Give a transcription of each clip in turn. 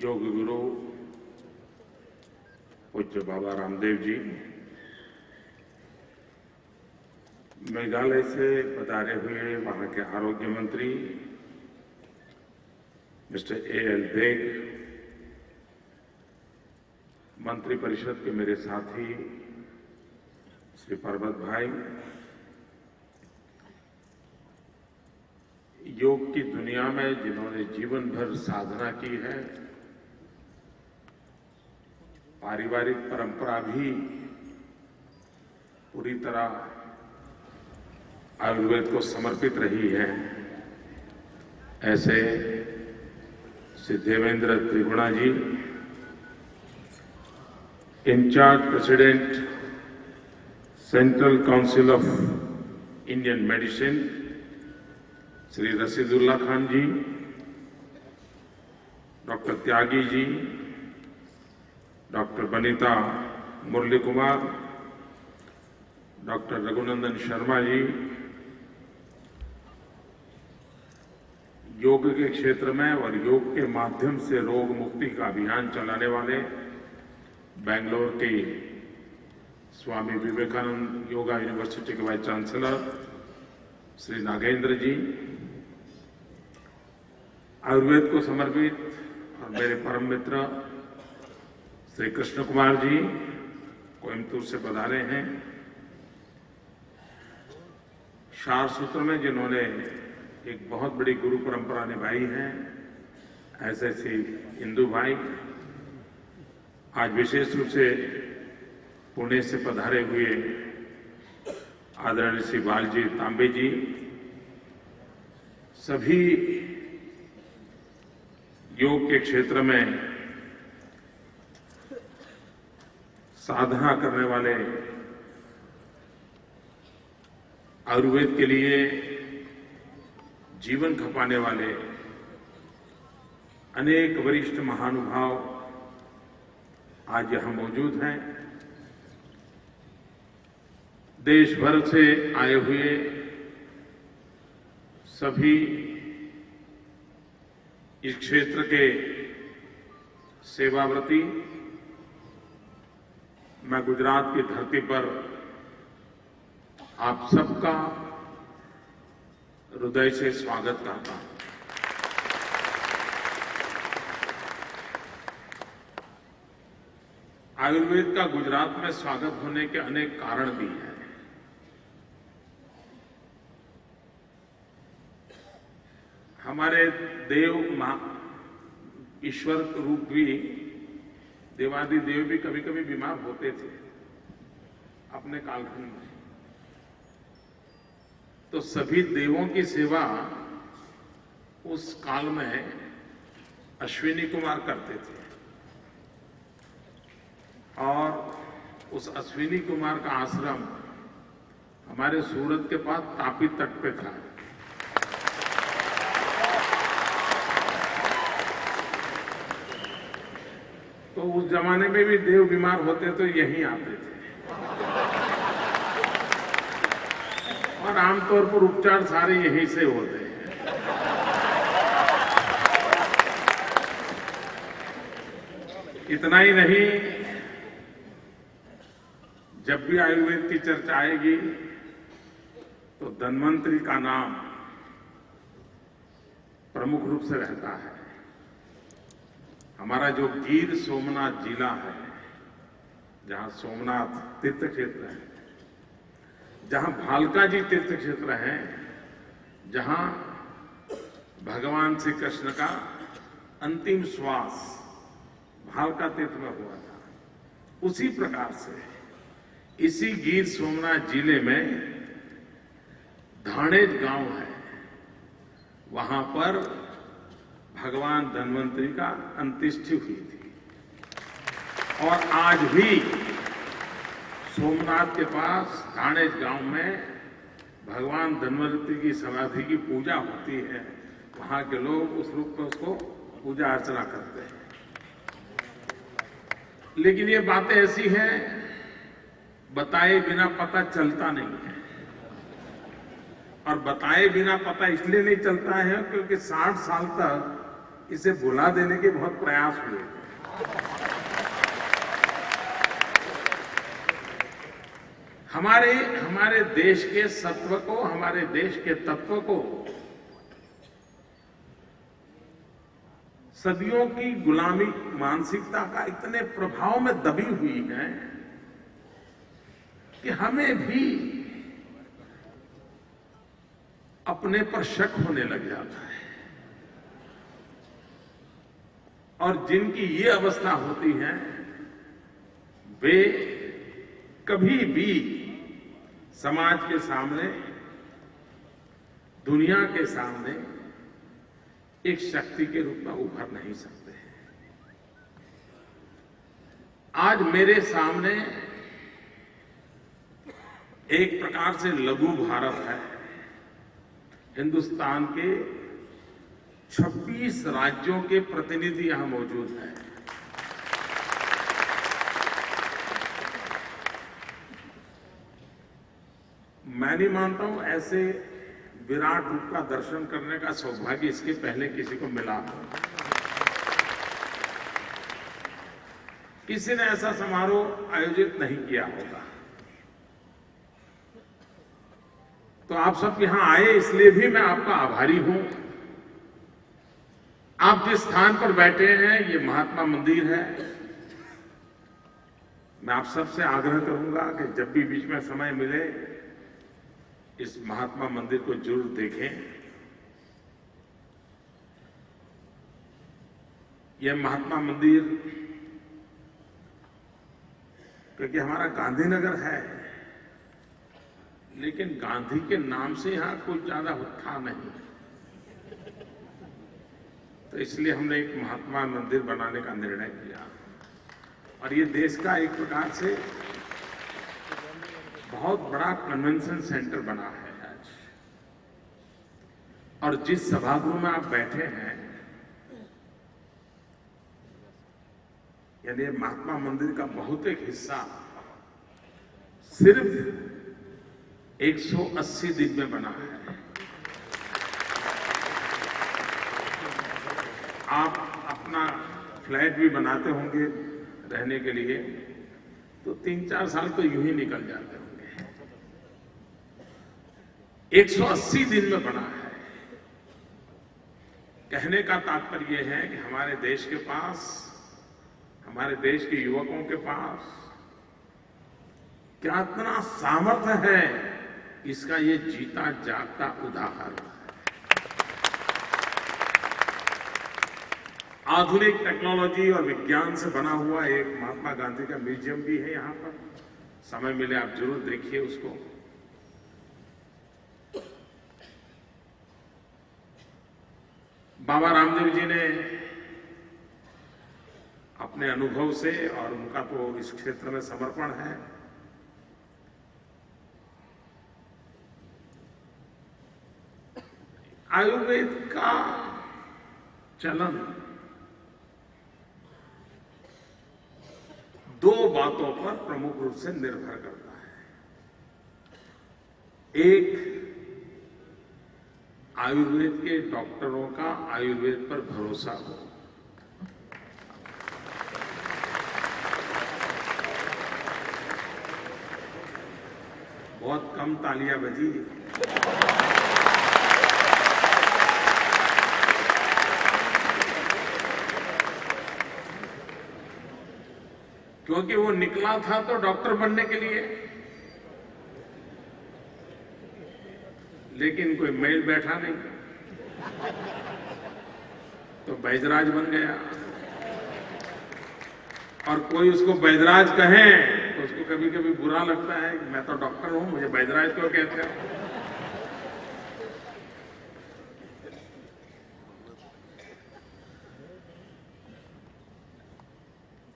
योग गुरु पूज्य बाबा रामदेव जी, मेघालय से पधारे हुए वहां के आरोग्य मंत्री मिस्टर A.L. बेग, मंत्री परिषद के मेरे साथी श्री पर्वत भाई, योग की दुनिया में जिन्होंने जीवन भर साधना की है, पारिवारिक परंपरा भी पूरी तरह आयुर्वेद को समर्पित रही है, ऐसे Shri Devendra Triguna ji, incharge president central council of Indian medicine Shri Rashidullah Khan ji, doctor Tyagi ji, doctor Banita Murali Kumar, doctor Raghunandan Sharma ji, योग के क्षेत्र में और योग के माध्यम से रोग मुक्ति का अभियान चलाने वाले बेंगलोर के स्वामी विवेकानंद योगा यूनिवर्सिटी के वाइस चांसलर श्री नागेंद्र जी, आयुर्वेद को समर्पित और मेरे परम मित्र श्री कृष्ण कुमार जी कोयम्बतूर से पधारे हैं। शार सूत्र में जिन्होंने एक बहुत बड़ी गुरु परंपरा निभाई है, ऐसे श्री इंदु भाई, आज विशेष रूप से पुणे से पधारे हुए आदरणीय श्री बालजी तांबे जी, सभी योग के क्षेत्र में साधना करने वाले, आयुर्वेद के लिए जीवन खपाने वाले अनेक वरिष्ठ महानुभाव आज यहां मौजूद हैं। देश भर से आए हुए सभी इस क्षेत्र के सेवाव्रती, मैं गुजरात की धरती पर आप सबका हृदय से स्वागत करता हूं। आयुर्वेद का गुजरात में स्वागत होने के अनेक कारण भी हैं। हमारे देव ईश्वर रूप भी, देवादि देव भी कभी कभी बीमार होते थे अपने कालखंड में, तो सभी देवों की सेवा उस काल में अश्विनी कुमार करते थे और उस अश्विनी कुमार का आश्रम हमारे सूरत के पास तापी तट पे था। तो उस जमाने में भी देव बीमार होते तो यहीं आते थे और आमतौर पर उपचार सारे यहीं से होते हैं। इतना ही नहीं, जब भी आयुर्वेद की चर्चा आएगी तो धन्वंतरी का नाम प्रमुख रूप से रहता है। हमारा जो गिर सोमनाथ जिला है, जहां सोमनाथ तीर्थ क्षेत्र है, जहां भालका जी तीर्थ क्षेत्र है, जहां भगवान श्री कृष्ण का अंतिम श्वास भालका तीर्थ में हुआ था, उसी प्रकार से इसी गिर सोमनाथ जिले में धाणेज गांव है, वहां पर भगवान धन्वंतरी का अंत्येष्टि हुई थी। और आज भी सोमनाथ के पास धाणेज गांव में भगवान धन्वंतरी की समाधि की पूजा होती है। वहां के लोग उस रूप में उसको पूजा अर्चना करते हैं। लेकिन ये बातें ऐसी हैं, बताए बिना पता चलता नहीं है। और बताए बिना पता इसलिए नहीं चलता है क्योंकि 60 साल तक इसे भुला देने के बहुत प्रयास हुए। हमारे देश के सत्व को, हमारे देश के तत्व को सदियों की गुलामी मानसिकता का इतने प्रभाव में दबी हुई है कि हमें भी अपने पर शक होने लग जाता है। और जिनकी ये अवस्था होती है वे कभी भी समाज के सामने, दुनिया के सामने एक शक्ति के रूप में उभर नहीं सकते। आज मेरे सामने एक प्रकार से लघु भारत है। हिंदुस्तान के 26 राज्यों के प्रतिनिधि यहां मौजूद हैं। मैं नहीं मानता हूं ऐसे विराट रूप का दर्शन करने का सौभाग्य इसके पहले किसी को मिला हो। किसी ने ऐसा समारोह आयोजित नहीं किया होगा। तो आप सब यहां आए इसलिए भी मैं आपका आभारी हूं। आप जिस स्थान पर बैठे हैं ये महात्मा मंदिर है। मैं आप सबसे आग्रह करूंगा कि जब भी बीच में समय मिले इस महात्मा मंदिर को जरूर देखें। यह महात्मा मंदिर क्योंकि हमारा गांधीनगर है, लेकिन गांधी के नाम से यहां कुछ ज्यादा था नहीं, तो इसलिए हमने एक महात्मा मंदिर बनाने का निर्णय किया। और ये देश का एक प्रकार से बहुत बड़ा कन्वेंशन सेंटर बना है आज। और जिस सभागृह में आप बैठे हैं, यानी महात्मा मंदिर का बहुत एक हिस्सा सिर्फ 180 दिन में बना है। आप अपना फ्लैट भी बनाते होंगे रहने के लिए, तो 3-4 साल तो यूं ही निकल जाते होंगे। 180 दिन में बना है। कहने का तात्पर्य यह है कि हमारे देश के पास, हमारे देश के युवकों के पास क्या इतना सामर्थ्य है, इसका ये जीता जागता उदाहरण है। आधुनिक टेक्नोलॉजी और विज्ञान से बना हुआ एक महात्मा गांधी का म्यूजियम भी है यहां पर। समय मिले आप जरूर देखिए उसको। बाबा रामदेव जी ने अपने अनुभव से, और उनका तो इस क्षेत्र में समर्पण है, आयुर्वेद का चलन 2 बातों पर प्रमुख रूप से निर्भर करता है। एक, आयुर्वेद के डॉक्टरों का आयुर्वेद पर भरोसा हो। बहुत कम तालियां बजी। क्योंकि वो निकला था तो डॉक्टर बनने के लिए, लेकिन कोई मेल बैठा नहीं तो बैजराज बन गया। और कोई उसको बैजराज कहे तो उसको कभी कभी बुरा लगता है कि मैं तो डॉक्टर हूं, मुझे बैजराज क्यों कहते हो।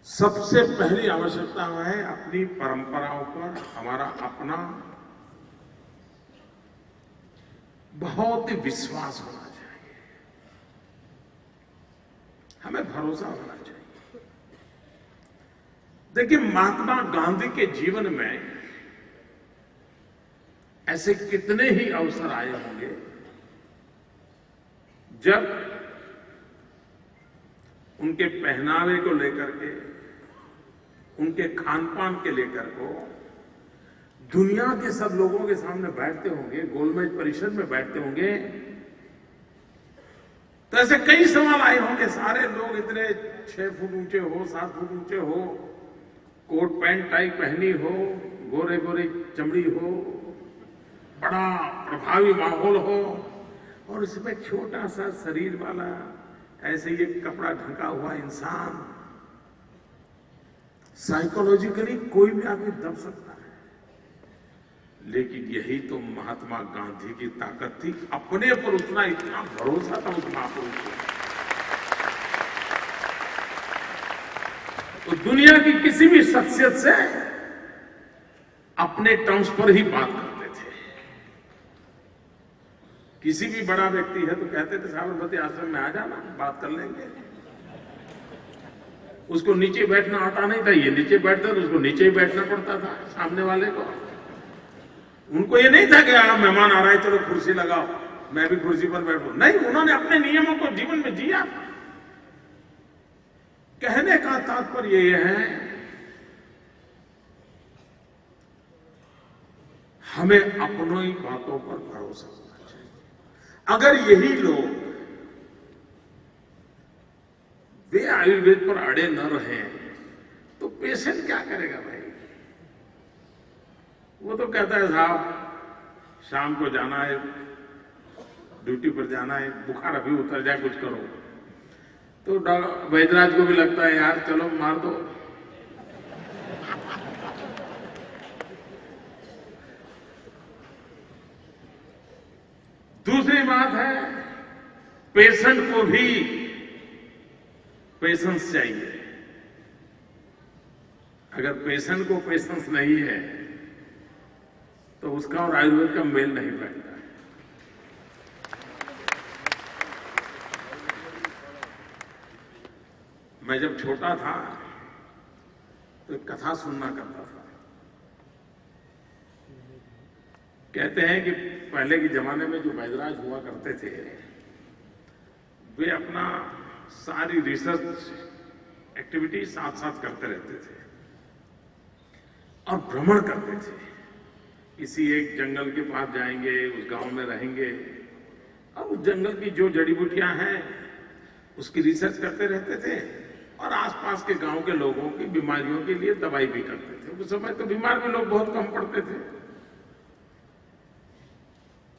सबसे पहली आवश्यकता है अपनी परंपराओं पर हमारा अपना बहुत ही विश्वास होना चाहिए, हमें भरोसा होना चाहिए। देखिए, महात्मा गांधी के जीवन में ऐसे कितने ही अवसर आए होंगे जब उनके पहनावे को लेकर के, उनके खान पान के लेकर को दुनिया के सब लोगों के सामने बैठते होंगे, गोलमेज परिषद में बैठते होंगे, तो ऐसे कई सवाल आए होंगे। सारे लोग इतने 6 फुट ऊंचे हो, 7 फुट ऊंचे हो, कोट पैंट टाई पहनी हो, गोरे गोरे चमड़ी हो, बड़ा प्रभावी माहौल हो, और उसमें छोटा सा शरीर वाला ऐसे ये कपड़ा ढका हुआ इंसान, साइकोलॉजिकली कोई भी आदमी दब सकता है। लेकिन यही तो महात्मा गांधी की ताकत थी, अपने पर उतना इतना भरोसा था उस महापुरुष को। तो दुनिया की किसी भी शख्सियत से अपने टर्म्स पर ही बात करते थे। किसी भी बड़ा व्यक्ति है तो कहते थे साबरमती आश्रम में आ जाना, बात कर लेंगे। उसको नीचे बैठना आता नहीं था, ये नीचे बैठता तो उसको नीचे ही बैठना पड़ता था सामने वाले को। उनको ये नहीं था कि मेहमान आ रहा है चलो कुर्सी लगाओ, मैं भी कुर्सी पर बैठूं। नहीं, उन्होंने अपने नियमों को जीवन में जिया। कहने का तात्पर्य यह है, हमें अपनों ही बातों पर भरोसा होना चाहिए। अगर यही लोग वे आयुर्वेद पर अड़े न रहे तो पेशेंट क्या करेगा भाई? वो तो कहता है साहब शाम को जाना है, ड्यूटी पर जाना है, बुखार अभी उतर जाए, कुछ करो। तो वैद्यराज को भी लगता है यार चलो मार दो। दूसरी बात है, पेशेंट को भी पेशेंस चाहिए। अगर पेशेंट को पेशेंस नहीं है तो उसका और आयुर्वेद का मेल नहीं बैठता है। मैं जब छोटा था तो एक कथा सुनना करता था। कहते हैं कि पहले के जमाने में जो वैद्यराज हुआ करते थे, वे अपना सारी रिसर्च एक्टिविटी साथ साथ करते रहते थे और भ्रमण करते थे। किसी एक जंगल के पास जाएंगे, उस गांव में रहेंगे और उस जंगल की जो जड़ी बूटियां हैं उसकी रिसर्च करते रहते थे और आसपास के गांव के लोगों की बीमारियों के लिए दवाई भी करते थे। उस समय तो बीमार भी लोग बहुत कम पड़ते थे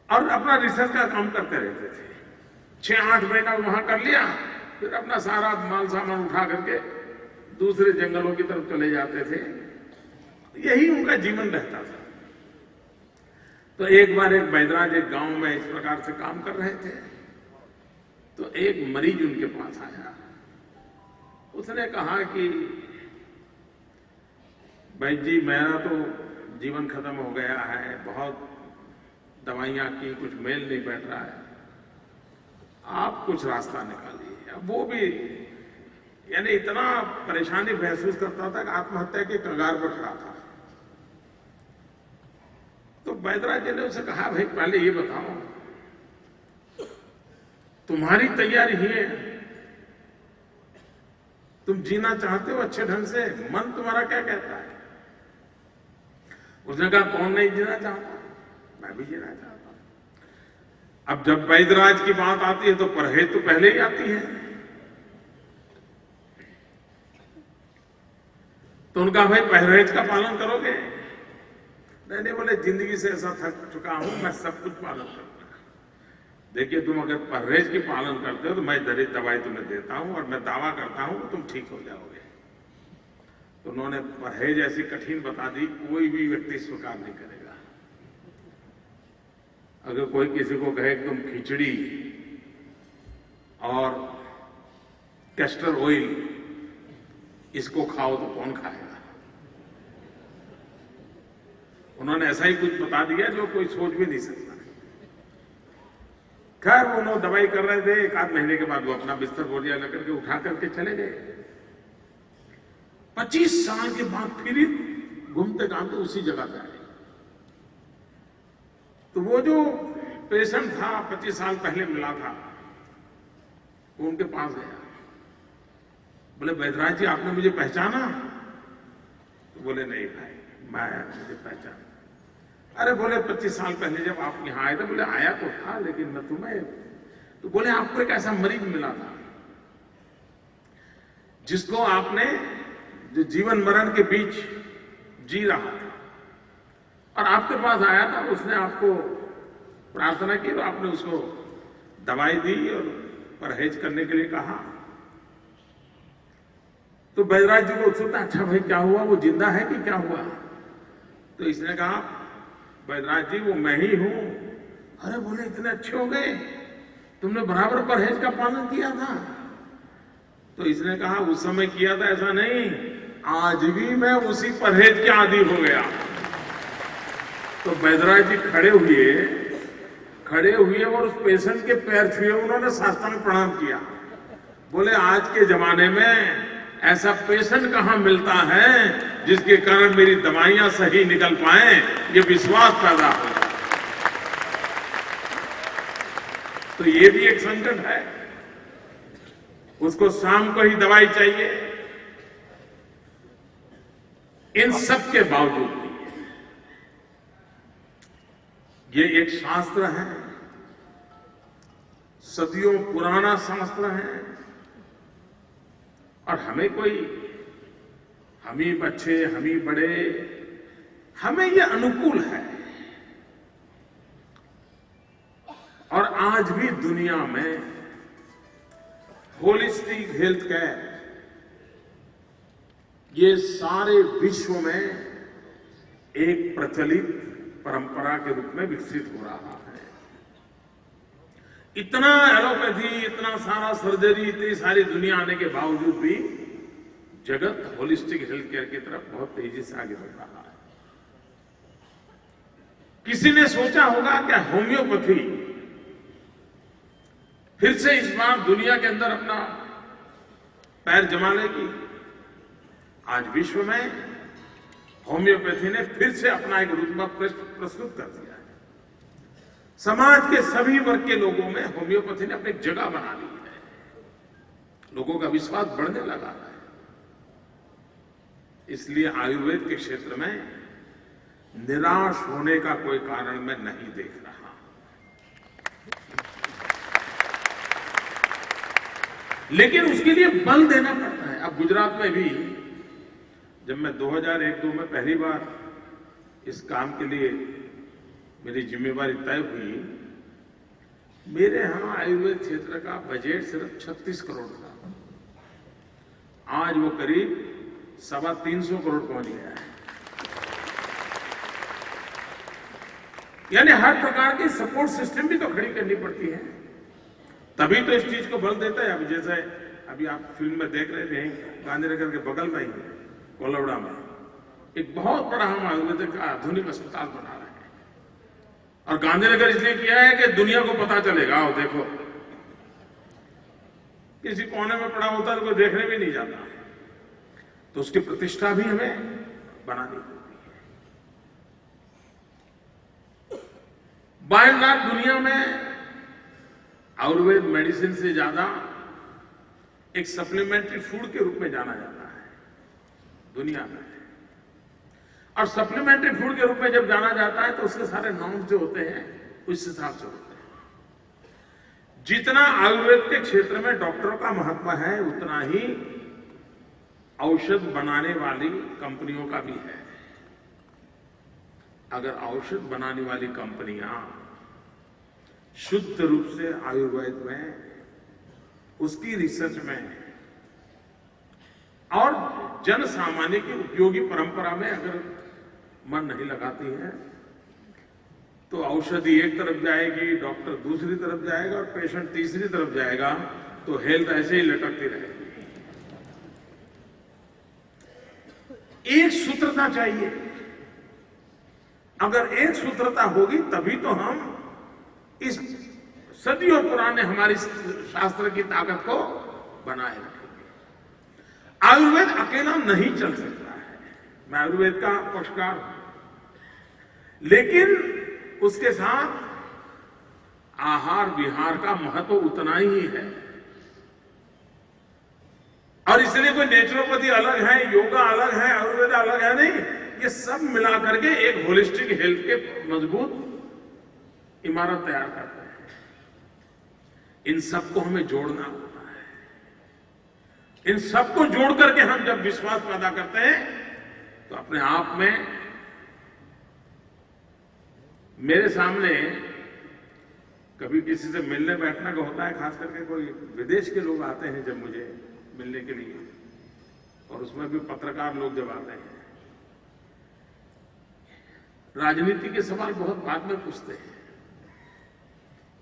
और अपना रिसर्च का काम करते रहते थे। 6-8 महीना वहां कर लिया, फिर अपना सारा माल सामान उठा करके दूसरे जंगलों की तरफ चले जाते थे। यही उनका जीवन रहता था। तो एक बार एक वैद्यराज एक गांव में इस प्रकार से काम कर रहे थे, तो एक मरीज उनके पास आया। उसने कहा कि वैद्य जी मेरा तो जीवन खत्म हो गया है, बहुत दवाइयां की, कुछ मेल नहीं बैठ रहा है, आप कुछ रास्ता निकालिए। अब वो भी यानी इतना परेशानी महसूस करता था कि आत्महत्या के कगार पर खड़ा था। तो वैद्यराज जी ने उसे कहा भाई पहले ये बताओ तुम्हारी तैयारी ही है, तुम जीना चाहते हो अच्छे ढंग से, मन तुम्हारा क्या कहता है? उसने कहा कौन नहीं जीना चाहता, मैं भी जीना चाहता हूं। अब जब वैद्यराज की बात आती है तो परहेज तो पहले ही आती है। तो उनका भाई परहेज का पालन करोगे? नहीं, बोले जिंदगी से ऐसा थक चुका हूं, मैं सब कुछ पालन करूंगा। देखिए तुम अगर परहेज की पालन करते हो तो मैं जरूर दवाई तुम्हें देता हूं और मैं दावा करता हूं तुम ठीक हो जाओगे। तो उन्होंने परहेज ऐसी कठिन बता दी, कोई भी व्यक्ति स्वीकार नहीं करेगा। अगर कोई किसी को कहे कि तुम खिचड़ी और कैस्टर ऑयल इसको खाओ तो कौन खाएगा? उन्होंने ऐसा ही कुछ बता दिया जो कोई सोच भी नहीं सकता। खैर वो लोग दवाई कर रहे थे, 1 आध महीने के बाद वो अपना बिस्तर बोरिया लेकर के उठा करके चले गए। 25 साल के बाद फिर घूमते घामते उसी जगह पे आए। तो वो जो पेशेंट था 25 साल पहले मिला था, वो उनके पास गया। बोले वैद्यराज जी आपने मुझे पहचाना? तो बोले नहीं भाई, मैं मुझे पहचाना। अरे बोले 25 साल पहले जब आप यहां आए थे, बोले आया तो था लेकिन मैं तुम्हें, तो बोले आपको एक ऐसा मरीज मिला था जिसको आपने, जो जीवन मरण के बीच जी रहा था और आपके पास आया था, उसने आपको प्रार्थना की तो आपने उसको दवाई दी और परहेज करने के लिए कहा। तो बैजराज जी को उत्सुकता, अच्छा भाई क्या हुआ, वो जिंदा है कि क्या हुआ? तो इसने कहा बैजराज जी वो मैं ही हूं। अरे बोले इतने अच्छे हो गए, तुमने बराबर परहेज का पालन किया था? तो इसने कहा उस समय किया था ऐसा नहीं, आज भी मैं उसी परहेज के आदी हो गया। तो बैजराज जी खड़े हुए और उस पेशेंट के पैर छुए, उन्होंने साष्टांग प्रणाम किया। बोले आज के जमाने में ऐसा पेशेंट कहां मिलता है जिसके कारण मेरी दवाइयां सही निकल पाए, ये विश्वास पैदा हो जाए। तो ये भी एक संकट है, उसको शाम को ही दवाई चाहिए। इन सब के बावजूद भी ये एक शास्त्र है, सदियों पुराना शास्त्र है और हमें कोई, हम ही बच्चे, हम ही बड़े, हमें ये अनुकूल है। और आज भी दुनिया में होलिस्टिक हेल्थ केयर ये सारे विश्व में एक प्रचलित परंपरा के रूप में विकसित हो रहा है। इतना एलोपैथी, इतना सारा सर्जरी, इतनी सारी दुनिया आने के बावजूद भी जगत होलिस्टिक हेल्थ केयर की तरफ बहुत तेजी से आगे बढ़ रहा है। किसी ने सोचा होगा क्या होम्योपैथी फिर से इस बार दुनिया के अंदर अपना पैर जमा लेगी? आज विश्व में होम्योपैथी ने फिर से अपना एक रुतबा प्रस्तुत कर दिया है। समाज के सभी वर्ग के लोगों में होम्योपैथी ने अपनी जगह बना ली है। लोगों का विश्वास बढ़ने लगा है। इसलिए आयुर्वेद के क्षेत्र में निराश होने का कोई कारण मैं नहीं देख रहा। लेकिन उसके लिए बल देना पड़ता है। अब गुजरात में भी जब मैं 2001-2 में पहली बार इस काम के लिए मेरी जिम्मेवारी तय हुई, मेरे यहां आयुर्वेद क्षेत्र का बजट सिर्फ 36 करोड़ था। आज वो करीब 325 करोड़ पहुंच गया है। यानी हर प्रकार की सपोर्ट सिस्टम भी तो खड़ी करनी पड़ती है, तभी तो इस चीज को बल देता है। अब जैसे अभी आप फिल्म में देख रहे थे, गांधीनगर के बगल में ही कोलवड़ा में एक बहुत बड़ा हम आयुर्वेदिक का आधुनिक अस्पताल बना रहे हैं। और गांधीनगर इसलिए किया है कि दुनिया को पता चलेगा, आओ देखो। किसी कोने में पड़ा होता है तो कोई देखने भी नहीं जाता, तो उसकी प्रतिष्ठा भी हमें बनानी होती है। बाय एंड लार्ज दुनिया में आयुर्वेद मेडिसिन से ज्यादा एक सप्लीमेंट्री फूड के रूप में जाना जाता है दुनिया में। और सप्लीमेंट्री फूड के रूप में जब जाना जाता है तो उसके सारे नॉर्म्स जो होते हैं उस हिसाब से होते हैं। जितना आयुर्वेद के क्षेत्र में डॉक्टरों का महत्व है, उतना ही औषध बनाने वाली कंपनियों का भी है। अगर औषध बनाने वाली कंपनियां शुद्ध रूप से आयुर्वेद में, उसकी रिसर्च में और जन सामान्य की उपयोगी परंपरा में अगर मन नहीं लगाती है, तो औषधि एक तरफ जाएगी, डॉक्टर दूसरी तरफ जाएगा और पेशेंट तीसरी तरफ जाएगा, तो हेल्थ ऐसे ही लटकती रहेगी। एक सूत्रता चाहिए। अगर एक सूत्रता होगी तभी तो हम इस सदियों पुराने हमारी शास्त्र की ताकत को बनाए रखेंगे। आयुर्वेद अकेला नहीं चल सकता है, मैं आयुर्वेद का पक्षकार हूं, लेकिन उसके साथ आहार विहार का महत्व उतना ही है। और इसलिए कोई नेचुरोपैथी अलग है, योगा अलग है, आयुर्वेद अलग है, नहीं। ये सब मिला करके एक होलिस्टिक हेल्थ के मजबूत इमारत तैयार करते हैं। इन सबको हमें जोड़ना होता है। इन सबको जोड़ करके हम जब विश्वास पैदा करते हैं तो अपने आप में, मेरे सामने कभी किसी से मिलने बैठना का होता है, खास करके कोई विदेश के लोग आते हैं जब मुझे मिलने के लिए, और उसमें भी पत्रकार लोग जब आते हैं, राजनीति के सवाल बहुत बाद में पूछते हैं।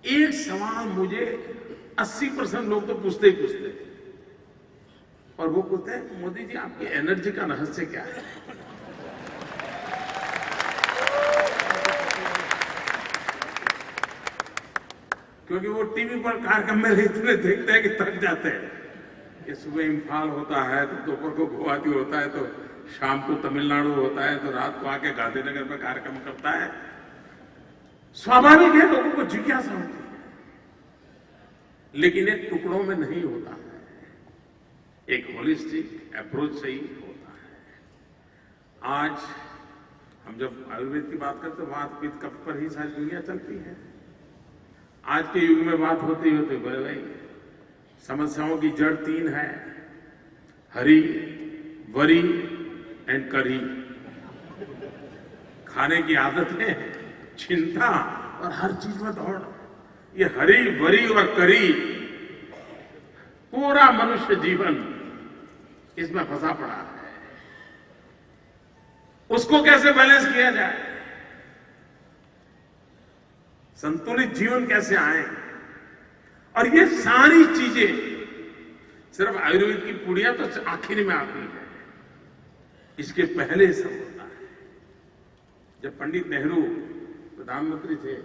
एक सवाल मुझे 80% लोग तो पूछते ही पूछते हैं, और वो पूछते हैं, मोदी जी आपकी एनर्जी का रहस्य क्या है? क्योंकि वो टीवी पर कार्यक्रम में इतने देखते हैं कि थक जाते हैं कि सुबह इम्फाल होता है तो दोपहर को गुवाहाटी होता है, तो शाम को तमिलनाडु होता है, तो रात को आके गांधीनगर में कार्यक्रम करता है। स्वाभाविक है, लोगों को जिज्ञासा होती है, लेकिन एक टुकड़ों में नहीं होता है, एक होलिस्टिक अप्रोच से ही होता है। आज हम जब आयुर्वेद की बात करते हैं, वात पित्त कफ पर ही सारी दुनिया चलती है। आज के युग में बात होती होती भाई, समस्याओं की जड़ 3 है, हरी, वरी एंड करी। खाने की आदतें, चिंता और हर चीज में दौड़। ये हरी, वरी और करी, पूरा मनुष्य जीवन इसमें फंसा पड़ा है। उसको कैसे बैलेंस किया जाए, संतुलित जीवन कैसे आए, और ये सारी चीजें सिर्फ आयुर्वेद की पुड़िया तो आखिर में आती है, इसके पहले सब होता है। जब पंडित नेहरू प्रधानमंत्री थे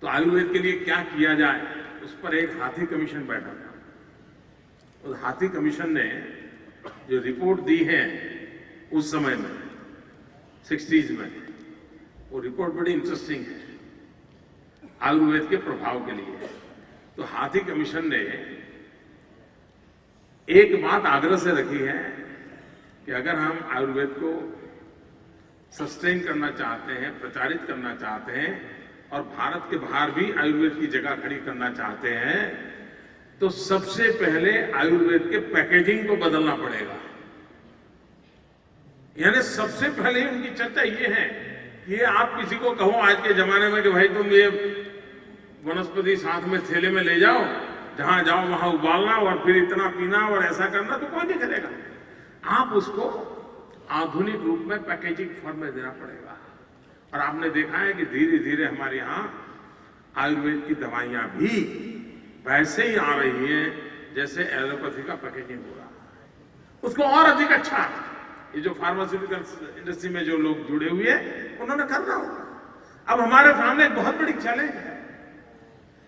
तो आयुर्वेद के लिए क्या किया जाए, उस पर एक हाथी कमीशन बैठा था। उस हाथी कमीशन ने जो रिपोर्ट दी है उस समय में 60s में, वो रिपोर्ट बड़ी इंटरेस्टिंग है आयुर्वेद के प्रभाव के लिए। तो हाथी कमीशन ने एक बात आग्रह से रखी है कि अगर हम आयुर्वेद को सस्टेन करना चाहते हैं, प्रचारित करना चाहते हैं, और भारत के बाहर भी आयुर्वेद की जगह खड़ी करना चाहते हैं, तो सबसे पहले आयुर्वेद के पैकेजिंग को बदलना पड़ेगा। यानी सबसे पहले उनकी चर्चा ये है, ये आप किसी को कहो आज के जमाने में कि भाई तुम ये वनस्पति साथ में थैले में ले जाओ, जहां जाओ वहां उबालना और फिर इतना पीना और ऐसा करना, तो कोई नहीं करेगा। आप उसको आधुनिक रूप में पैकेजिंग फॉर्म में देना पड़ेगा। और आपने देखा है कि धीरे धीरे हमारे यहाँ आयुर्वेद की दवाइयां भी वैसे ही आ रही हैं जैसे एलोपैथी का पैकेजिंग हो रहा है। उसको और अधिक अच्छा, ये जो फार्मास्यूटिकल इंडस्ट्री में जो लोग जुड़े हुए हैं उन्होंने करना होगा। अब हमारे सामने एक बहुत बड़ी चैलेंज है,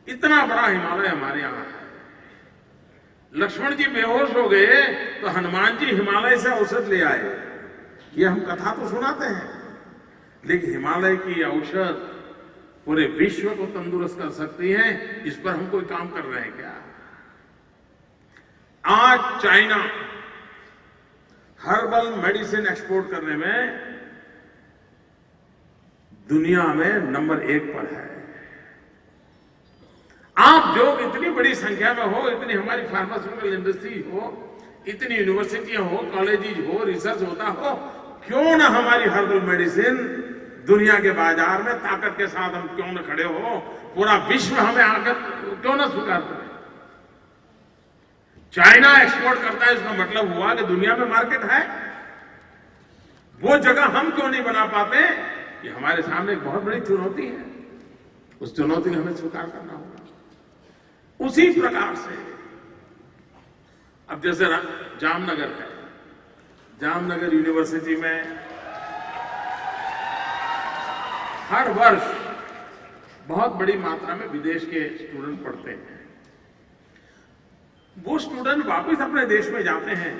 इतना बड़ा हिमालय हमारे यहाँ है। लक्ष्मण जी बेहोश हो गए तो हनुमान जी हिमालय से औषध ले आए। ये हम कथा तो सुनाते हैं, लेकिन हिमालय की औषध पूरे विश्व को तंदुरुस्त कर सकती है। इस पर हम कोई काम कर रहे हैं क्या? आज चाइना हर्बल मेडिसिन एक्सपोर्ट करने में दुनिया में नंबर 1 पर है। आप जो इतनी बड़ी संख्या में हो, इतनी हमारी फार्मास्यूटिकल इंडस्ट्री हो, इतनी यूनिवर्सिटियां हो, कॉलेजेस हो, रिसर्च होता हो, क्यों ना हमारी हर्बल मेडिसिन दुनिया के बाजार में ताकत के साथ हम क्यों न खड़े हो, पूरा विश्व हमें आकर क्यों ना स्वीकार करे। चाइना एक्सपोर्ट करता है, इसका मतलब हुआ कि दुनिया में मार्केट है। वो जगह हम क्यों नहीं बना पाते? ये हमारे सामने एक बहुत बड़ी चुनौती है। उस चुनौती को हमें स्वीकार करना होगा। उसी प्रकार से अब जैसे जामनगर है, जामनगर यूनिवर्सिटी में हर वर्ष बहुत बड़ी मात्रा में विदेश के स्टूडेंट पढ़ते हैं। वो स्टूडेंट वापस अपने देश में जाते हैं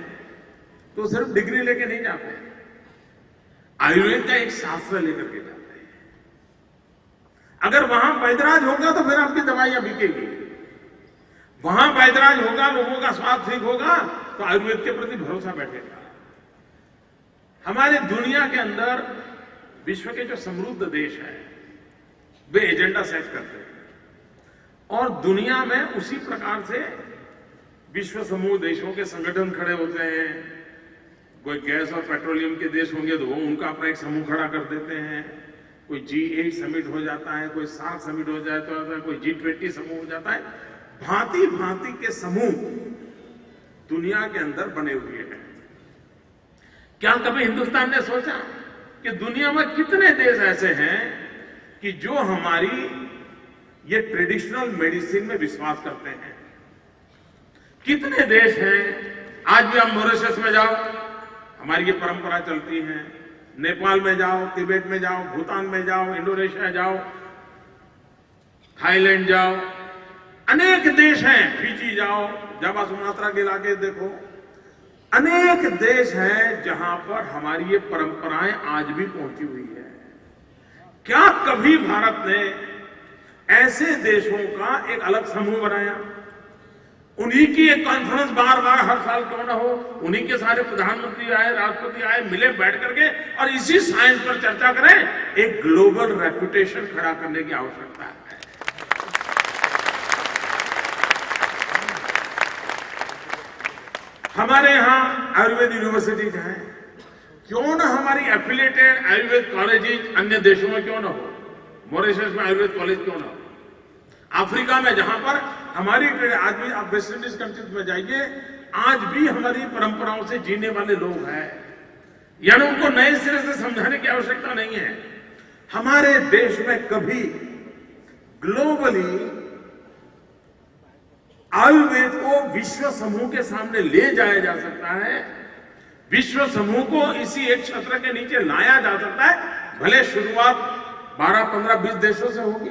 तो सिर्फ डिग्री लेके नहीं जाते, आयुर्वेद का एक शास्त्र लेकर के जाते हैं। अगर वहां वैद्यराज होगा तो फिर आपकी दवाइयां बिकेगी। वहां वैधराज होगा, लोगों का स्वास्थ्य ठीक होगा तो आयुर्वेद के प्रति भरोसा बैठेगा। हमारे दुनिया के अंदर विश्व के जो समृद्ध देश हैं वे एजेंडा सेट करते हैं और दुनिया में उसी प्रकार से विश्व समूह देशों के संगठन खड़े होते हैं। कोई गैस और पेट्रोलियम के देश होंगे तो वो उनका अपना एक समूह खड़ा कर देते हैं। कोई G8 समिट हो जाता है, कोई SAARC समिट हो जाता है, कोई G20 समूह हो जाता है। भांति भांति के समूह दुनिया के अंदर बने हुए हैं। क्या कभी हिंदुस्तान ने सोचा कि दुनिया में कितने देश ऐसे हैं कि जो हमारी ये ट्रेडिशनल मेडिसिन में विश्वास करते हैं? कितने देश हैं? आज भी आप मॉरिशस में जाओ, हमारी ये परंपरा चलती है। नेपाल में जाओ, तिब्बत में जाओ, भूटान में जाओ, इंडोनेशिया जाओ, थाईलैंड जाओ, अनेक देश हैं। फिजी जाओ, जावा सुमात्रा के इलाके देखो, अनेक देश हैं जहां पर हमारी ये परंपराएं आज भी पहुंची हुई है। क्या कभी भारत ने ऐसे देशों का एक अलग समूह बनाया? उन्हीं की एक कॉन्फ्रेंस बार बार हर साल क्यों ना हो, उन्हीं के सारे प्रधानमंत्री आए, राष्ट्रपति आए, मिले बैठ करके और इसी साइंस पर चर्चा करें। एक ग्लोबल रेपुटेशन खड़ा करने की आवश्यकता है। हमारे यहां आयुर्वेद यूनिवर्सिटीज हैं, क्यों ना हमारी एफिलिएटेड आयुर्वेद कॉलेजेस अन्य देशों में क्यों ना हो? मॉरिशस में आयुर्वेद कॉलेज क्यों ना हो? अफ्रीका में जहां पर हमारी आज भी आप वेस्ट इंडीज कंट्रीज में जाइए, आज भी हमारी परंपराओं से जीने वाले लोग हैं। यानी उनको नए सिरे से समझाने की आवश्यकता नहीं है। हमारे देश में कभी ग्लोबली आयुर्वेद को विश्व समूह के सामने ले जाया जा सकता है, विश्व समूह को इसी एक छत्र के नीचे लाया जा सकता है। भले शुरुआत 12, 15, 20 देशों से होगी,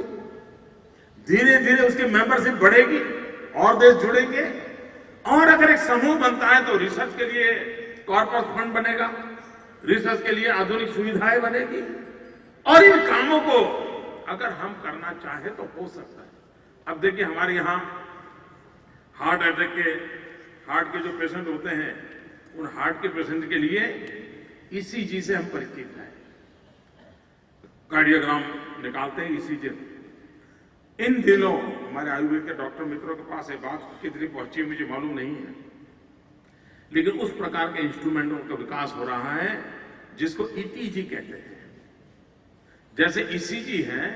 धीरे धीरे उसकी मेंबरशिप बढ़ेगी और देश जुड़ेंगे और अगर एक समूह बनता है तो रिसर्च के लिए कॉर्पस फंड बनेगा, रिसर्च के लिए आधुनिक सुविधाएं बनेगी और इन कामों को अगर हम करना चाहें तो हो सकता है। अब देखिए हमारे यहां हार्ट अटैक के जो पेशेंट होते हैं, उन हार्ट के पेशेंट के लिए ECG से हम परिचित हैं। कार्डियोग्राम निकालते हैं ECG। इन दिनों हमारे आयुर्वेद के डॉक्टर मित्रों के पास ये बात कितनी पहुंची मुझे मालूम नहीं है, लेकिन उस प्रकार के इंस्ट्रूमेंटों का विकास हो रहा है जिसको ETG कहते हैं। जैसे ECG है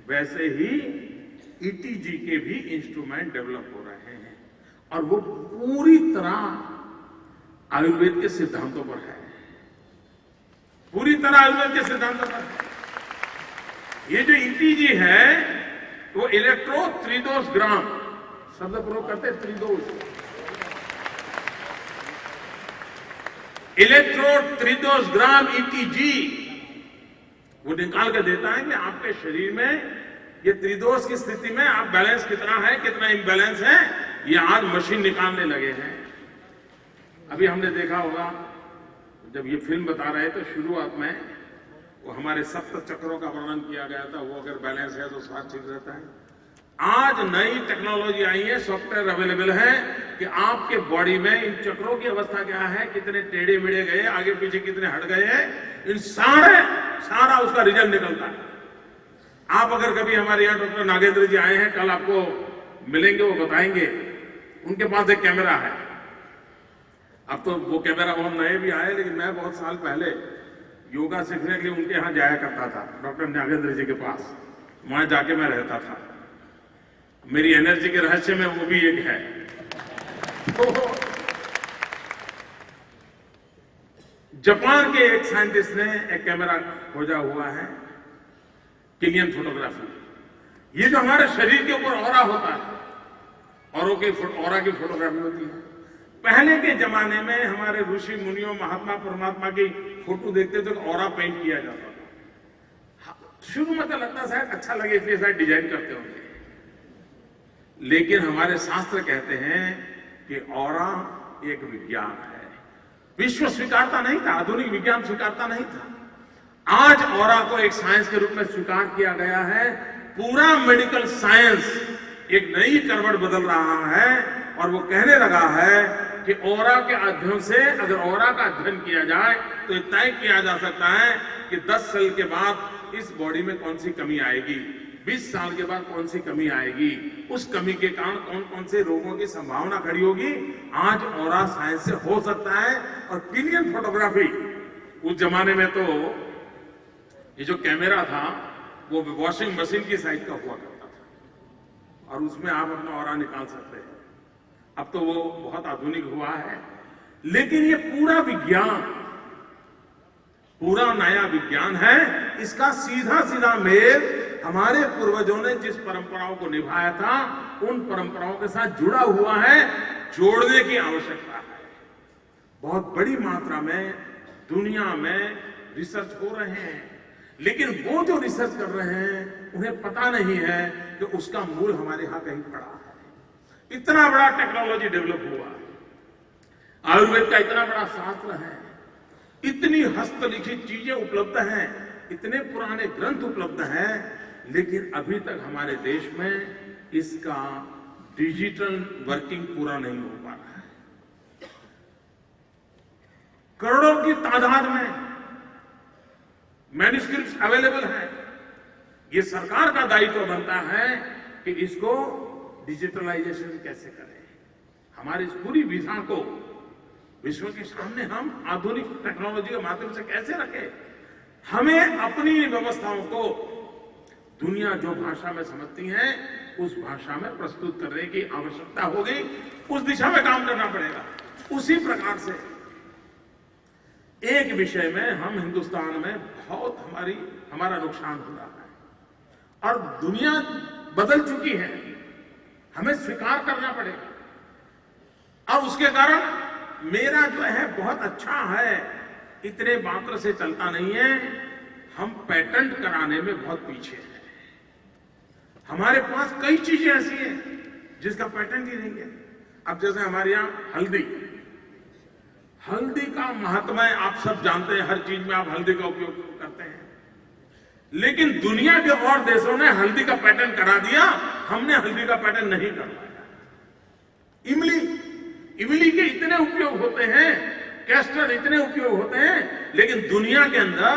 वैसे ही ETG के भी इंस्ट्रूमेंट डेवलप हो रहे हैं और वो पूरी तरह आयुर्वेद के सिद्धांतों पर है, पूरी तरह आयुर्वेद के सिद्धांतों पर है। ये जो ETG है वो इलेक्ट्रो त्रिदोष ग्राम शब्द प्रयोग करते हैं, त्रिदोष, इलेक्ट्रो त्रिदोष ग्राम ETG वो निकाल के देता है कि आपके शरीर में ये त्रिदोष की स्थिति में आप बैलेंस कितना है, कितना इम्बैलेंस है, ये आज मशीन निकालने लगे हैं। अभी हमने देखा होगा जब ये फिल्म बता रहे थे शुरुआत में वो हमारे सप्त चक्रों का वर्णन किया गया था, वो अगर बैलेंस है तो स्वास्थ्य ठीक रहता है। आज नई टेक्नोलॉजी आई है, सॉफ्टवेयर अवेलेबल है कि आपके बॉडी में इन चक्रों की अवस्था क्या है, कितने टेढ़े मेढ़े गए, आगे पीछे कितने हट गए हैं, इन सारा उसका रिजल्ट निकलता है। आप अगर कभी हमारे यहाँ डॉक्टर नागेंद्र जी आए हैं, कल आपको मिलेंगे, वो बताएंगे। उनके पास एक कैमरा है। अब तो वो कैमरा बहुत नए भी आए, लेकिन मैं बहुत साल पहले योगा सीखने के लिए उनके यहाँ जाया करता था, डॉक्टर नागेंद्र जी के पास। वहां जाके मैं रहता था। मेरी एनर्जी के रहस्य में वो भी एक है। तो जापान के एक साइंटिस्ट ने एक कैमरा खोजा हुआ है, किलियन फोटोग्राफी। ये जो हमारे शरीर के ऊपर ऑरा होता है, ऑरा की फोटोग्राफी होती है। पहले के जमाने में हमारे ऋषि मुनियों, महात्मा परमात्मा की फोटो देखते थे तो ऑरा पेंट किया जाता था। शुरू में तो लगता शायद अच्छा लगे इसलिए शायद डिजाइन करते होंगे, लेकिन हमारे शास्त्र कहते हैं कि ऑरा एक विज्ञान है। विश्व स्वीकारता नहीं था, आधुनिक विज्ञान स्वीकारता नहीं था। आज ऑरा को एक साइंस के रूप में स्वीकार किया गया है। पूरा मेडिकल साइंस एक नई करवट बदल रहा है और वो कहने लगा है कि ऑरा के अध्ययन से, अगर ऑरा का अध्ययन किया जाए तो ये तय किया जा सकता है कि 10 साल के बाद इस बॉडी में कौन सी कमी आएगी, 20 साल के बाद कौन सी कमी आएगी, उस कमी के कारण कौन कौन से रोगों की संभावना खड़ी होगी। आज ऑरा साइंस से हो सकता है। और पिनियन फोटोग्राफी, उस जमाने में तो ये जो कैमरा था वो वॉशिंग मशीन की साइज का हुआ करता था और उसमें आप अपना ऑरा निकाल सकते हैं। अब तो वो बहुत आधुनिक हुआ है, लेकिन ये पूरा विज्ञान, पूरा नया विज्ञान है। इसका सीधा सीधा मेल हमारे पूर्वजों ने जिस परंपराओं को निभाया था उन परंपराओं के साथ जुड़ा हुआ है। जोड़ने की आवश्यकता है। बहुत बड़ी मात्रा में दुनिया में रिसर्च हो रहे हैं, लेकिन वो जो रिसर्च कर रहे हैं उन्हें पता नहीं है कि उसका मूल हमारे यहां कहीं पड़ा है। इतना बड़ा टेक्नोलॉजी डेवलप हुआ, आयुर्वेद का इतना बड़ा शास्त्र है, इतनी हस्तलिखित चीजें उपलब्ध हैं, इतने पुराने ग्रंथ उपलब्ध हैं, लेकिन अभी तक हमारे देश में इसका डिजिटल वर्किंग पूरा नहीं हो पा रहा है। करोड़ों की तादाद में मैन्युस्क्रिप्ट्स अवेलेबल है। ये सरकार का दायित्व बनता है कि इसको डिजिटलाइजेशन कैसे करें, हमारी इस पूरी विधा को विश्व के सामने हम आधुनिक टेक्नोलॉजी के माध्यम से कैसे रखें। हमें अपनी व्यवस्थाओं को दुनिया जो भाषा में समझती है उस भाषा में प्रस्तुत करने की आवश्यकता होगी। उस दिशा में काम करना पड़ेगा। उसी प्रकार से एक विषय में हम हिंदुस्तान में बहुत हमारा नुकसान हो रहा है और दुनिया बदल चुकी है, हमें स्वीकार करना पड़ेगा। और उसके कारण मेरा जो है बहुत अच्छा है, इतने मात्र से चलता नहीं है। हम पेटेंट कराने में बहुत पीछे हैं। हमारे पास कई चीजें ऐसी हैं जिसका पेटेंट ही नहीं है। अब जैसे हमारे यहां हल्दी का महत्व है, आप सब जानते हैं, हर चीज में आप हल्दी का उपयोग करते हैं। लेकिन दुनिया के और देशों ने हल्दी का पेटेंट करा दिया, हमने हल्दी का पेटेंट नहीं करवाया। इमली के इतने उपयोग होते हैं, कैस्टर इतने उपयोग होते हैं, लेकिन दुनिया के अंदर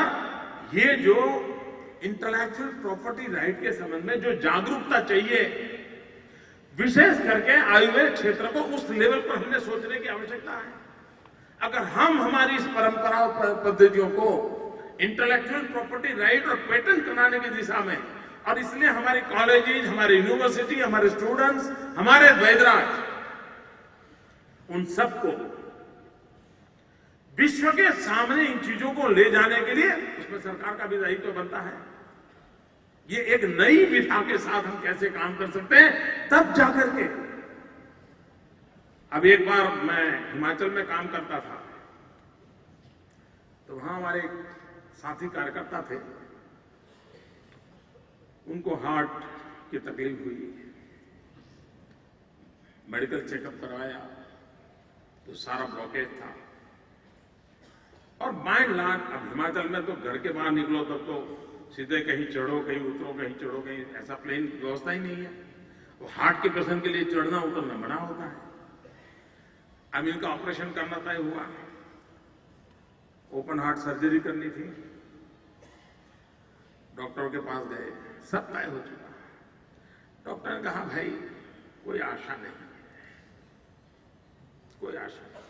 ये जो इंटेलेक्चुअल प्रॉपर्टी राइट के संबंध में जो जागरूकता चाहिए, विशेष करके आयुर्वेद क्षेत्र को उस लेवल पर हमें सोचने की आवश्यकता है। अगर हम हमारी इस परंपरा और पद्धतियों को इंटेलेक्चुअल प्रॉपर्टी राइट और पेटेंट कराने की दिशा में, और इसलिए हमारी कॉलेजेस, हमारी यूनिवर्सिटी, हमारे स्टूडेंट्स, हमारे वैदराज, उन सबको विश्व के सामने इन चीजों को ले जाने के लिए उसमें सरकार का भी दायित्व बनता है। ये एक नई विधा के साथ हम कैसे काम कर सकते हैं, तब जाकर के। अब एक बार मैं हिमाचल में काम करता था, तो वहां हमारे साथी कार्यकर्ता थे, उनको हार्ट की तकलीफ हुई, मेडिकल चेकअप करवाया तो सारा ब्लॉकेज था। और बाय एंड लार्ज अब हिमाचल में तो घर के बाहर निकलो तब तो सीधे कहीं चढ़ो कहीं उतरो, कहीं चढ़ो कहीं, ऐसा प्लेन व्यवस्था ही नहीं है। वो हार्ट के पेशेंट के लिए चढ़ना उतरना मना होता है। अब इनका ऑपरेशन करना तय हुआ, ओपन हार्ट सर्जरी करनी थी। डॉक्टर के पास गए, सब तय हो चुका। डॉक्टर ने कहा भाई कोई आशा नहीं, कोई आशा नहीं,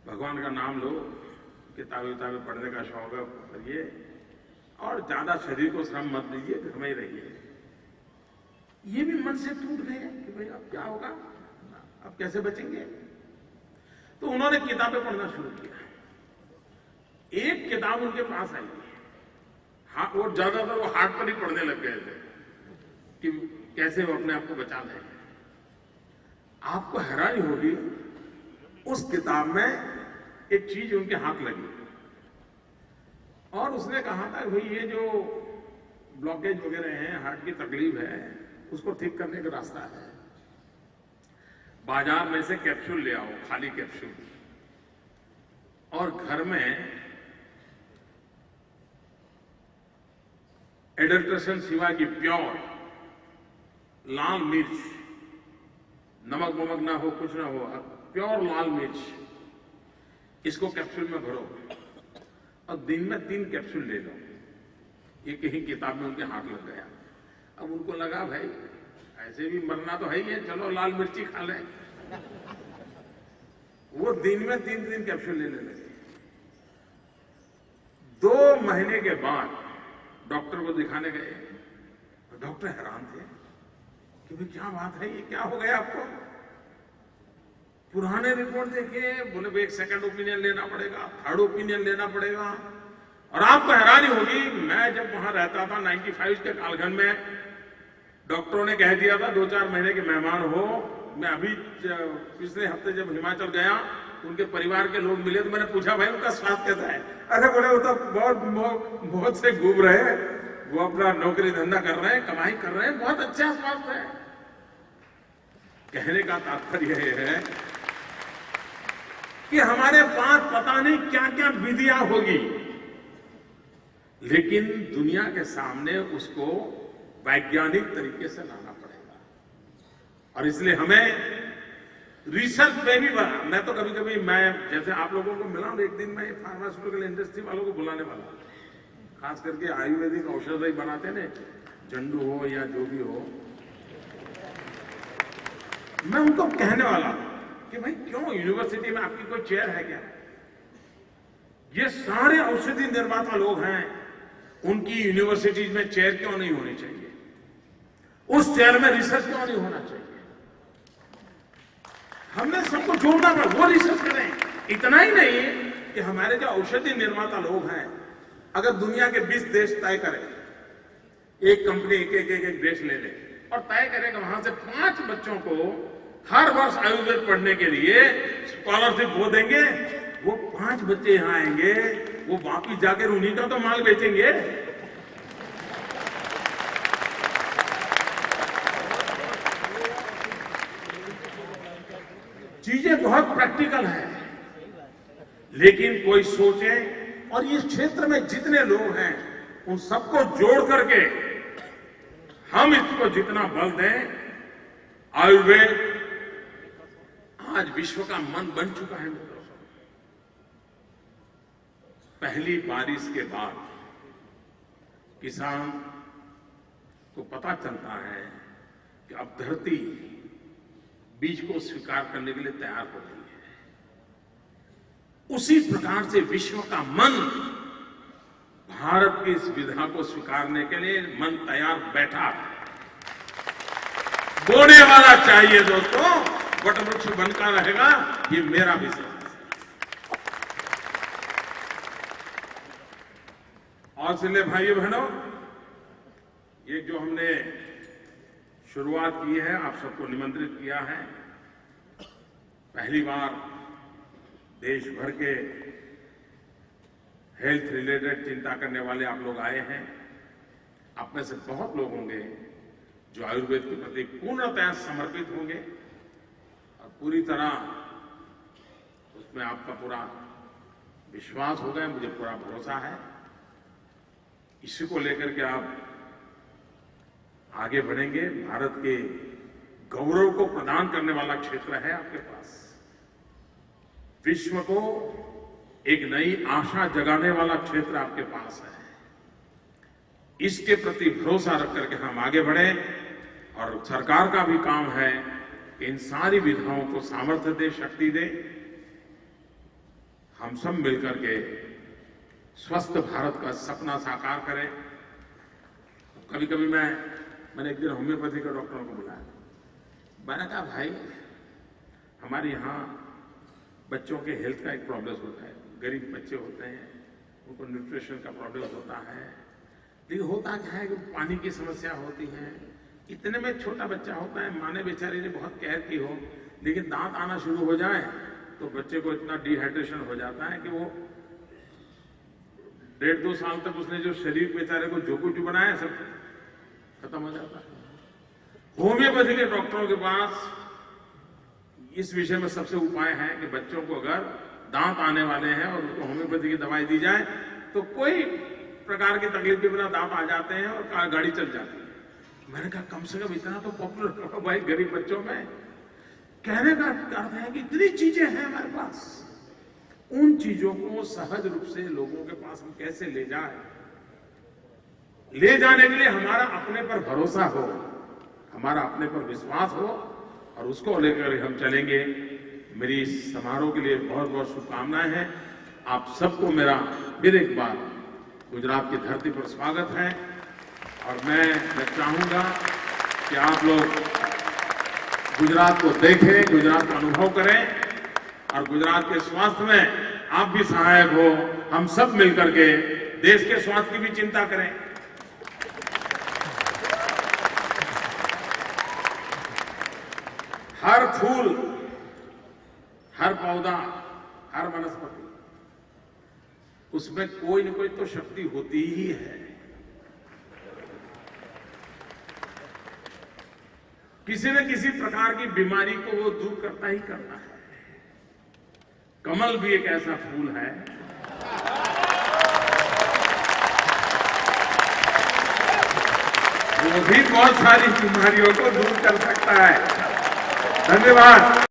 भगवान का नाम लो, किताबें पढ़ने का शौक है करिए, और ज्यादा शरीर को श्रम मत दीजिए, घर में ही रहिए। ये भी मन से टूट गए कि भाई अब क्या होगा, अब कैसे बचेंगे। तो उन्होंने किताबें पढ़ना शुरू किया। एक किताब उनके पास आई, हाँ, और ज्यादातर वो हार्ट पर ही पढ़ने लग गए थे कि कैसे वो अपने आप को बचा लें। आपको हैरानी होगी, उस किताब में एक चीज उनके हाथ लगी और उसने कहा था भाई ये जो ब्लॉकेज वगैरह है, हार्ट की तकलीफ है, उसको ठीक करने का रास्ता है। बाजार में से कैप्सूल ले आओ, खाली कैप्सूल, और घर में एडल्ट्रेशन सिवा की प्योर लाल मिर्च, नमक वमक ना हो, कुछ ना हो, प्योर लाल मिर्च, इसको कैप्सूल में भरो और दिन में 3 कैप्सूल ले लो। ये कहीं किताब में उनके हाथ लग गया। अब उनको लगा भाई ऐसे भी मरना तो है ही है, चलो लाल मिर्ची खा लें। वो दिन में 3 कैप्सूल लेने लगे। 2 महीने के बाद डॉक्टर को दिखाने गए। डॉक्टर हैरान थे कि भाई क्या बात है, ये क्या हो गया आपको? पुराने रिपोर्ट देखे, बोले भाई एक सेकंड ओपिनियन लेना पड़ेगा, थर्ड ओपिनियन लेना पड़ेगा। और आपको हैरानी होगी, मैं जब वहां रहता था 95 के कालखंड में, डॉक्टरों ने कह दिया था 2-4 महीने के मेहमान हो। मैं अभी पिछले हफ्ते जब हिमाचल गया, उनके परिवार के लोग मिले तो मैंने पूछा भाई उनका स्वास्थ्य कैसा है? अरे बोले वो तो बहुत से घूम रहे हैं, वो अपना नौकरी धंधा कर रहे हैं, कमाई कर रहे हैं, बहुत अच्छा स्वास्थ्य है। कहने का तात्पर्य यह है कि हमारे पास पता नहीं क्या क्या विधियां होगी, लेकिन दुनिया के सामने उसको वैज्ञानिक तरीके से लाना पड़ेगा। और इसलिए हमें रिसर्च पे भी मैं तो कभी कभी, मैं जैसे आप लोगों को मिला हूं, एक दिन मैं फार्मास्यूटिकल इंडस्ट्री वालों को बुलाने वाला, खास करके आयुर्वेदिक औषधि बनाते ने, झंडू हो या जो भी हो, मैं उनको कहने वाला कि भाई क्यों यूनिवर्सिटी में आपकी कोई चेयर है क्या? ये सारे औषधि निर्माता लोग हैं, उनकी यूनिवर्सिटीज में चेयर क्यों नहीं होनी चाहिए? उस चेयर में रिसर्च क्यों नहीं होना चाहिए? हमने सबको जोड़ना पड़ा, वो रिसर्च करें। इतना ही नहीं कि हमारे जो औषधि निर्माता लोग हैं, अगर दुनिया के 20 देश तय करें, एक कंपनी एक देश ले ले और तय करें कि वहां से 5 बच्चों को हर वर्ष आयुर्वेद पढ़ने के लिए स्कॉलरशिप वो देंगे, वो 5 बच्चे यहां आएंगे, वो वापिस जाकर उन्हीं का तो माल बेचेंगे। चीजें बहुत प्रैक्टिकल है, लेकिन कोई सोचे और इस क्षेत्र में जितने लोग हैं उन सबको जोड़ करके हम इसको जितना बल दें, आयुर्वेद आज विश्व का मन बन चुका है मित्रों। पहली बारिश के बाद किसान को पता चलता है कि अब धरती बीज को स्वीकार करने के लिए तैयार हो रही है। उसी प्रकार से विश्व का मन भारत की इस विधा को स्वीकारने के लिए मन तैयार बैठा है। बोने वाला चाहिए दोस्तों, वटवृक्ष बनकर रहेगा, ये मेरा विश्वास है। और इसलिए भाइयों बहनों, ये जो हमने शुरुआत की है, आप सबको निमंत्रित किया है। पहली बार देश भर के हेल्थ रिलेटेड चिंता करने वाले आप लोग आए हैं। आप में से बहुत लोग होंगे जो आयुर्वेद के प्रति पूर्णतः समर्पित होंगे और पूरी तरह उसमें आपका पूरा विश्वास होगा, मुझे पूरा भरोसा है। इसी को लेकर के आप आगे बढ़ेंगे। भारत के गौरव को प्रदान करने वाला क्षेत्र है आपके पास। विश्व को एक नई आशा जगाने वाला क्षेत्र आपके पास है। इसके प्रति भरोसा रख करके हम आगे बढ़े और सरकार का भी काम है कि इन सारी विधाओं को सामर्थ्य दे, शक्ति दे। हम सब मिलकर के स्वस्थ भारत का सपना साकार करें। कभी कभी मैंने एक दिन होम्योपैथी के डॉक्टरों को बुलाया। मैंने कहा भाई हमारे यहाँ बच्चों के हेल्थ का एक प्रॉब्लम होता है, गरीब बच्चे होते हैं, उनको न्यूट्रिशन का प्रॉब्लम होता है, लेकिन होता क्या है कि पानी की समस्या होती है। इतने में छोटा बच्चा होता है, माँ ने बेचारी ने बहुत केयर की हो, लेकिन दांत आना शुरू हो जाए तो बच्चे को इतना डिहाइड्रेशन हो जाता है कि वो 1.5-2 साल तक उसने जो शरीर बेचारे को जो कुछ बनाया सब खत्म हो जाता है। होम्योपैथी के डॉक्टरों के पास इस विषय में सबसे उपाय है कि बच्चों को अगर दांत आने वाले हैं और उसको होम्योपैथी की दवाई दी जाए तो कोई प्रकार की तकलीफ के बिना दांत आ जाते हैं और गाड़ी चल जाती है। मैंने कहा कम से कम इतना तो पॉपुलर करो भाई गरीब बच्चों में। कहने का अर्थ है कि इतनी चीजें हैं हमारे पास, उन चीजों को सहज रूप से लोगों के पास हम कैसे ले जाए, ले जाने के लिए हमारा अपने पर भरोसा हो, हमारा अपने पर विश्वास हो और उसको लेकर हम चलेंगे। मेरी इस समारोह के लिए बहुत बहुत शुभकामनाएं हैं। आप सबको मेरा फिर एक बार गुजरात की धरती पर स्वागत है और मैं चाहूंगा कि आप लोग गुजरात को देखें, गुजरात का अनुभव करें और गुजरात के स्वास्थ्य में आप भी सहायक हो। हम सब मिलकर के देश के स्वास्थ्य की भी चिंता करें। हर फूल, हर पौधा, हर वनस्पति, उसमें कोई न कोई तो शक्ति होती ही है। किसी न किसी प्रकार की बीमारी को वो दूर करता ही करता है। कमल भी एक ऐसा फूल है वो भी बहुत सारी बीमारियों को दूर कर सकता है। धन्यवाद।